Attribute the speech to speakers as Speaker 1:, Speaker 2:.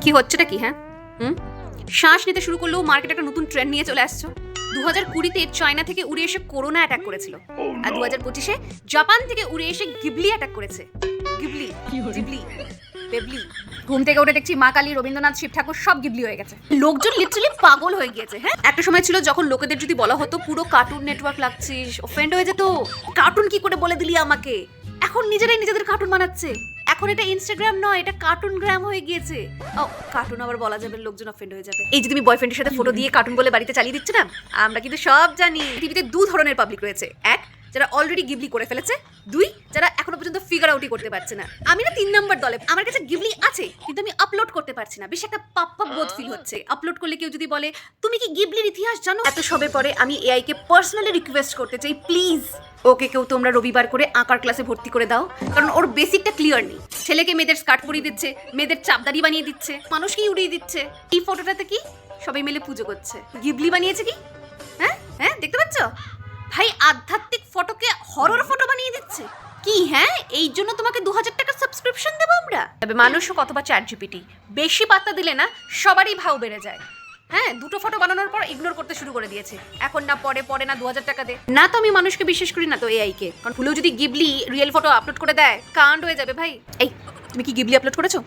Speaker 1: কি হচ্ছেটা কি? হ্যাঁ, শ্বাস নিতে শুরু করলেও মার্কেটে একটা নতুন ট্রেন্ড নিয়ে চলে আসছো। 2020-তে চায়না থেকে উড়ে এসে করোনা অ্যাটাক করেছিল, আর 2025-এ জাপান থেকে উড়ে এসে গিবলি অ্যাটাক করেছে। গিবলি, জিবলি, বেবলি। ঘুম থেকে উঠে দেখছি মা কালী, রবীন্দ্রনাথ, শিব ঠাকুর সব গিবলি হয়ে গেছে। লোকজন লিটারালি পাগল হয়ে গিয়েছে। হ্যাঁ, একটা সময় ছিল যখন লোকেদের যদি বলা হতো পুরো কার্টুন নেটওয়ার্ক লাগছিস, অফেন্ড হয়ে যেত। কার্টুন কি করে বলে দিলি আমাকে? এখন নিজেরাই নিজেদের কার্টুন বানাচ্ছে। এখন এটা ইনস্টাগ্রাম নয়, এটা কার্টুন গ্রাম হয়ে গিয়েছে। ও কার্টুন আবার বলা যাবে, লোকজন অফেন্ড হয়ে যাবে। এই যে তুমি বয়ফ্রেন্ডের সাথে ফটো দিয়ে কার্টুন বলে বাড়িতে চালিয়ে দিচ্ছ না, আমরা কিন্তু সব জানি। পৃথিবীতে দু ধরনের পাবলিক রয়েছে, এক যারা অলরেডি গিবলি করে ফেলেছে, দুই যারা এখনো পর্যন্ত ফিগার আউটই করতে পারছে না। আমি না 3 নম্বর দলে। আমার কাছে গিবলি আছে কিন্তু আমি আপলোড করতে পারছি না। বেশ একটা পাপ বোধ ফিল হচ্ছে। আপলোড করলে কেউ যদি বলে তুমি কি গিবলির ইতিহাস জানো, এত সবে পরে আমি এআই কে পার্সোনালি রিকোয়েস্ট করতে চাই, প্লিজ ওকে কেউ তোমরা রবিবার করে আঁকার ক্লাসে ভর্তি করে দাও, কারণ ওর বেসিকটা ক্লিয়ার নেই। ছেলেকে মেয়েদের স্কার্ট পরিয়ে দিচ্ছে, মেয়েদের চাপদারি বানিয়ে দিচ্ছে, মানুষকেই উড়িয়ে দিচ্ছে। এই ফটোটাতে কি সবাই মিলে পুজো করছে, গিবলি বানিয়েছে কি? হ্যাঁ হ্যাঁ, দেখতে পাচ্ছ ভাই, আধ্যাত্মিক ফটোকে হরর ফটো বানিয়ে দিচ্ছে কি? হ্যাঁ, এই জন্য তোমাকে 2000 টাকা সাবস্ক্রিপশন দেবো আমরা। তবে মানুষও কতবা চ্যাটজিপিটি, বেশি পাত্তা দিলে না সবারই ভাও বেড়ে যায়। হ্যাঁ, দুটো ফটো বানানোর পর ইগনোর করতে শুরু করে দিয়েছে। এখন না পরে না 2000 টাকা দে না। তো আমি মানুষকে বিশ্বাস করি না তো এআই কে, কারণ ভুলেও যদি গিবলি রিয়েল ফটো আপলোড করে দেয় কাণ্ড হয়ে যাবে ভাই। এই তুমি কি গিবলি আপলোড করেছো?